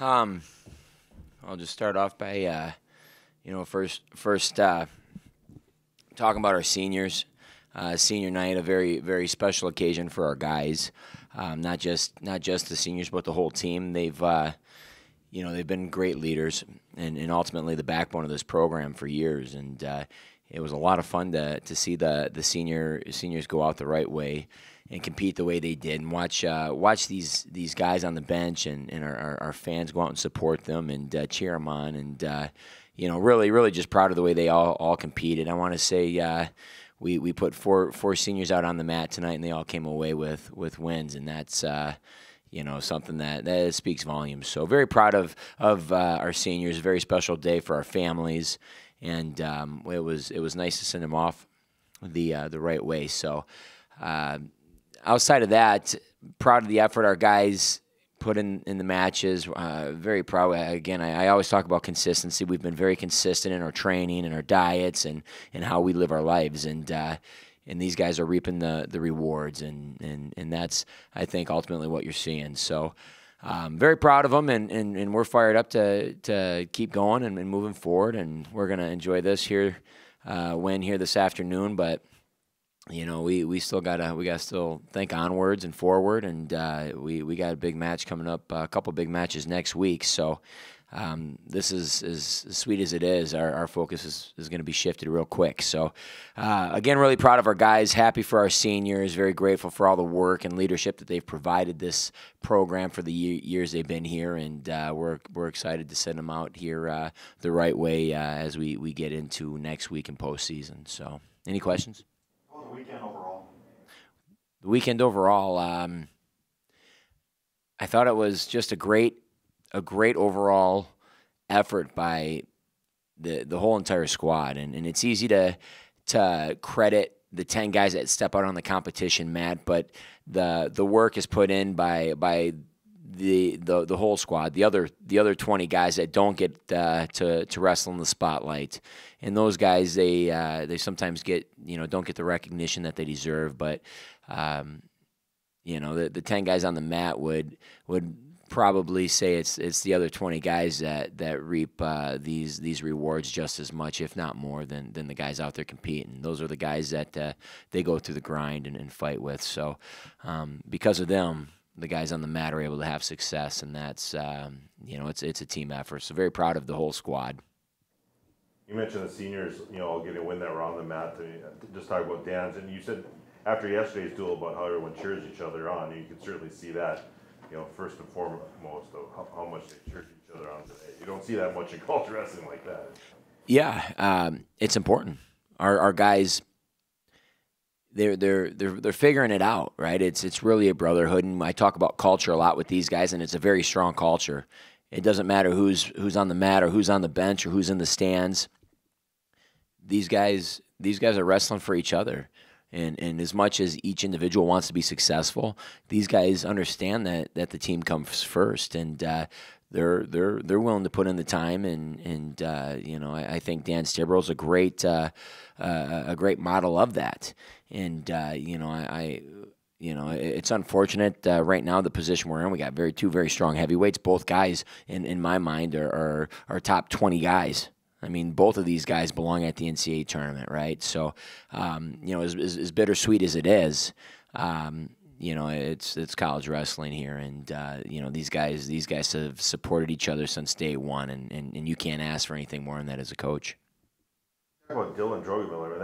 Um, I'll just start off by, first talking about our seniors. Senior night, a very special occasion for our guys. Not just the seniors, but the whole team. They've been great leaders and ultimately the backbone of this program for years. And it was a lot of fun to see the seniors go out the right way and compete the way they did, and watch these guys on the bench and our fans go out and support them and cheer them on, and really just proud of the way they all competed. I want to say we put four seniors out on the mat tonight, and they all came away with wins, and that's something that speaks volumes. So very proud of our seniors. A very special day for our families, and it was nice to send them off the right way. So. Outside of that, proud of the effort our guys put in the matches. Very proud. Again, I always talk about consistency. We've been very consistent in our training and our diets and how we live our lives. And these guys are reaping the rewards. And that's, I think, ultimately what you're seeing. So very proud of them, and we're fired up to keep going and moving forward. And we're going to enjoy this win here this afternoon. But we still gotta still think onwards and forward, and we got a big match coming up, a couple big matches next week. So this is as sweet as it is. Our focus is going to be shifted real quick. So again, really proud of our guys. Happy for our seniors. Very grateful for all the work and leadership that they've provided this program for the years they've been here, and we're excited to send them out here the right way as we get into next week in postseason. So, any questions? The weekend overall? The weekend overall, I thought it was just a great overall effort by the whole entire squad, and it's easy to credit the 10 guys that step out on the competition, Matt, but the work is put in by the whole squad, the other 20 guys that don't get to wrestle in the spotlight, and those guys they sometimes don't get the recognition that they deserve. But the 10 guys on the mat would probably say it's the other 20 guys that reap these rewards just as much, if not more, than the guys out there competing. Those are the guys that they go through the grind and fight with. So because of them, the guys on the mat are able to have success, and that's it's a team effort. So very proud of the whole squad. You mentioned the seniors, all getting a win that were on the mat. Just talk about Dan's, and you said after yesterday's duel about how everyone cheers each other on. You can certainly see that, first and foremost, of how much they cheer each other on today. You don't see that much in college wrestling like that. Yeah, it's important. Our guys. They're figuring it out, right? It's really a brotherhood, and I talk about culture a lot with these guys, and it's a very strong culture. It doesn't matter who's on the mat or who's on the bench or who's in the stands. These guys are wrestling for each other, and as much as each individual wants to be successful, these guys understand that the team comes first, and they're willing to put in the time, and I think Dan Stibral is a great model of that. And it's unfortunate right now the position we're in. We got two very strong heavyweights. Both guys, in my mind, are top 20 guys. I mean, both of these guys belong at the NCAA tournament, right? So, as bittersweet as it is, it's college wrestling here, and these guys have supported each other since day one, and you can't ask for anything more than that as a coach. Talk about Dylan Drogemiller.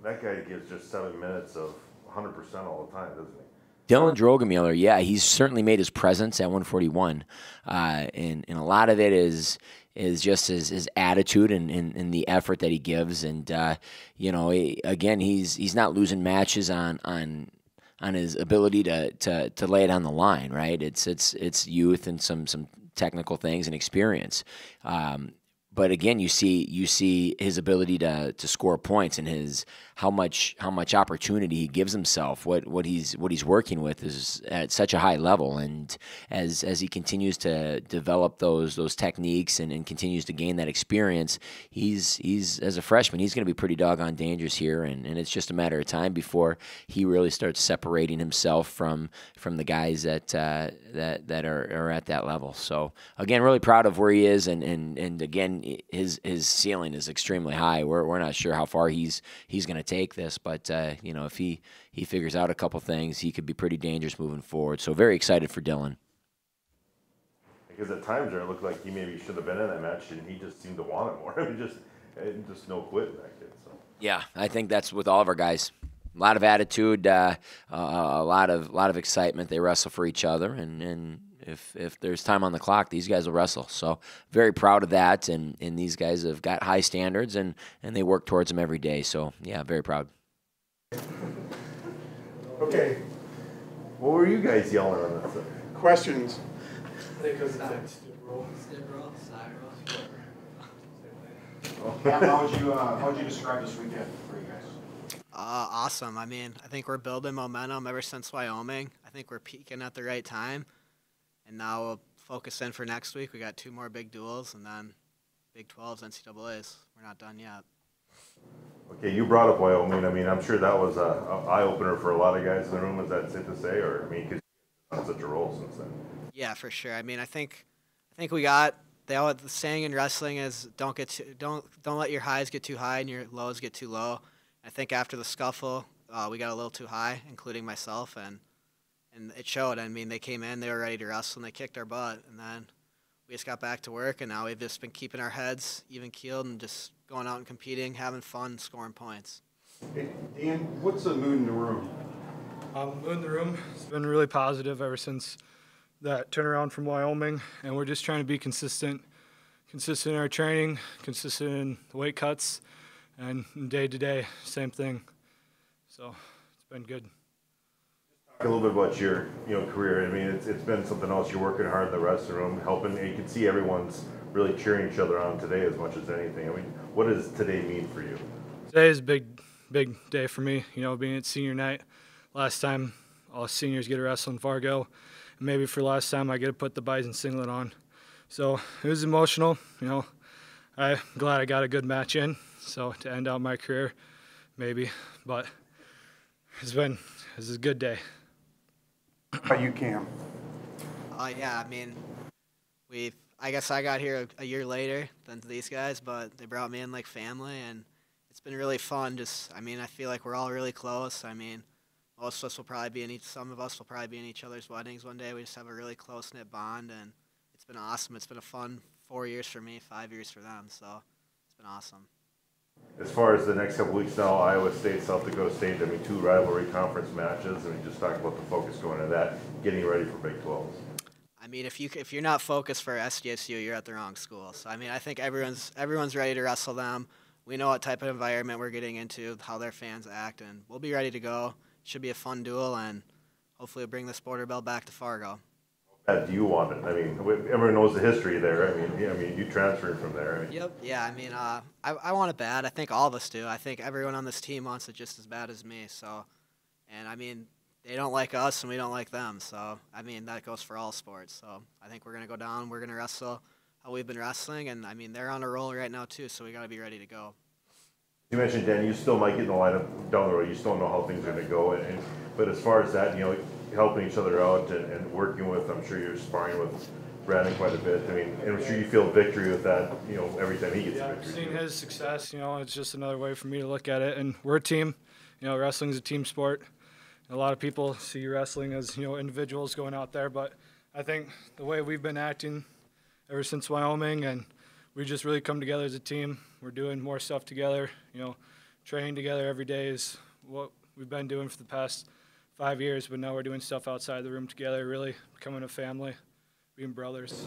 That guy gives just 7 minutes of 100% all the time, doesn't he? Dylan Drogemiller, yeah, he's certainly made his presence at 141, and a lot of it is just his attitude and the effort that he gives, and again, he's not losing matches on his ability to lay it on the line, right? It's youth and some technical things and experience. but again, you see his ability to score points and his how much opportunity he gives himself. What he's working with is at such a high level, and as he continues to develop those techniques and continues to gain that experience, he's as a freshman, he's going to be pretty doggone dangerous here, and it's just a matter of time before he really starts separating himself from the guys that are at that level. So again, really proud of where he is, and again, his ceiling is extremely high. We're not sure how far he's going to take this, but if he figures out a couple things, he could be pretty dangerous moving forward. So very excited for Dylan. Because at times there it looked like he maybe should have been in that match, and he just seemed to want it more. I mean, just no quit that kid. So yeah, I think that's with all of our guys. A lot of attitude, a lot of excitement. They wrestle for each other, and if there's time on the clock, these guys will wrestle. So very proud of that, and these guys have got high standards, and they work towards them every day. So yeah, very proud. Okay, what were you guys yelling on that? Questions? I think it was Stibral, Sykora. Cam, how would you describe this weekend for you guys? Awesome. I mean, I think we're building momentum ever since Wyoming. I think we're peaking at the right time. And now we'll focus in for next week. We got 2 more big duels and then Big 12s, NCAAs. We're not done yet. Okay, you brought up Wyoming. I mean, I'm sure that was an eye-opener for a lot of guys in the room. Is that safe to say? Or, I mean, because you've done such a role since then. Yeah, for sure. I mean, I think we got the saying in wrestling is don't let your highs get too high and your lows get too low. I think after the scuffle, we got a little too high, including myself, and it showed. I mean, they came in, they were ready to wrestle, and they kicked our butt. And then we just got back to work, and now we've just been keeping our heads even-keeled and just going out and competing, having fun, scoring points. Hey, Dan, what's the mood in the room? Mood in the room has been really positive ever since that turnaround from Wyoming, and we're just trying to be consistent in our training, consistent in the weight cuts, and day to day, same thing. So it's been good. Talk a little bit about your career. I mean, it's been something else. You're working hard in the wrestling room, helping. And you can see everyone's really cheering each other on today as much as anything. I mean, what does today mean for you? Today is a big day for me. Being at senior night, last time all seniors get to wrestle in Fargo, and maybe for last time I get to put the Bison singlet on. So it was emotional. I'm glad I got a good match in. So to end out my career, maybe, but this is a good day. How you, Cam? Yeah, I mean, I guess I got here a year later than these guys, but they brought me in like family, and it's been really fun. I feel like we're all really close. I mean, most of us will probably be some of us will probably be in each other's weddings one day. We just have a really close-knit bond, and it's been awesome. It's been a fun 4 years for me, 5 years for them, so it's been awesome. As far as the next couple weeks now, Iowa State, South Dakota State, I mean, 2 rivalry conference matches, and we just talked about the focus going into that, getting ready for Big 12s. I mean, if you're not focused for SDSU, you're at the wrong school. So I mean, I think everyone's ready to wrestle them. We know what type of environment we're getting into, how their fans act, and we'll be ready to go. It should be a fun duel, and hopefully we'll bring this border belt back to Fargo. How do you want it? I mean, everyone knows the history there. I mean, you transferred from there. Yep. Yeah. I mean, I want it bad. I think all of us do. I think everyone on this team wants it just as bad as me. So, and I mean, they don't like us and we don't like them. So, I mean, that goes for all sports. So, I think we're gonna go down. We're gonna wrestle how we've been wrestling, and I mean, they're on a roll right now too. So we gotta be ready to go. You mentioned, Dan, you still might get in the lineup down the road. You still don't know how things are going to go. But as far as that, helping each other out and working with, I'm sure you're sparring with Brandon quite a bit. I mean, and I'm sure you feel victory with that, every time he gets a victory. Seeing his success, it's just another way for me to look at it. And we're a team. Wrestling's a team sport. A lot of people see wrestling as, individuals going out there. But I think the way we've been acting ever since Wyoming, and we just really come together as a team. We're doing more stuff together. Training together every day is what we've been doing for the past 5 years, but now we're doing stuff outside the room together, really becoming a family, being brothers.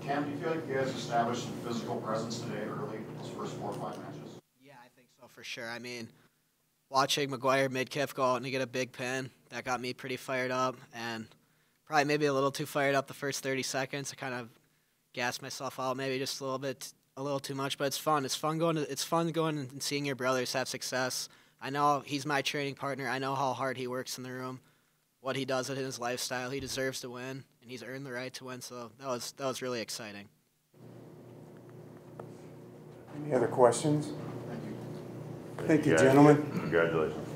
Cam, do you feel like you guys established some physical presence today early, those first 4 or 5 matches? Yeah, I think so for sure. I mean, watching McGuire Midkiff go out and get a big pin, that got me pretty fired up, and probably maybe a little too fired up the first 30 seconds. I kind of gassed myself out maybe just a little bit a little too much, but it's fun. It's fun going and seeing your brothers have success. I know he's my training partner. I know how hard he works in the room, what he does in his lifestyle. He deserves to win, and he's earned the right to win. So that was really exciting. Any other questions? Thank you. Thank you, guys. gentlemen. Congratulations.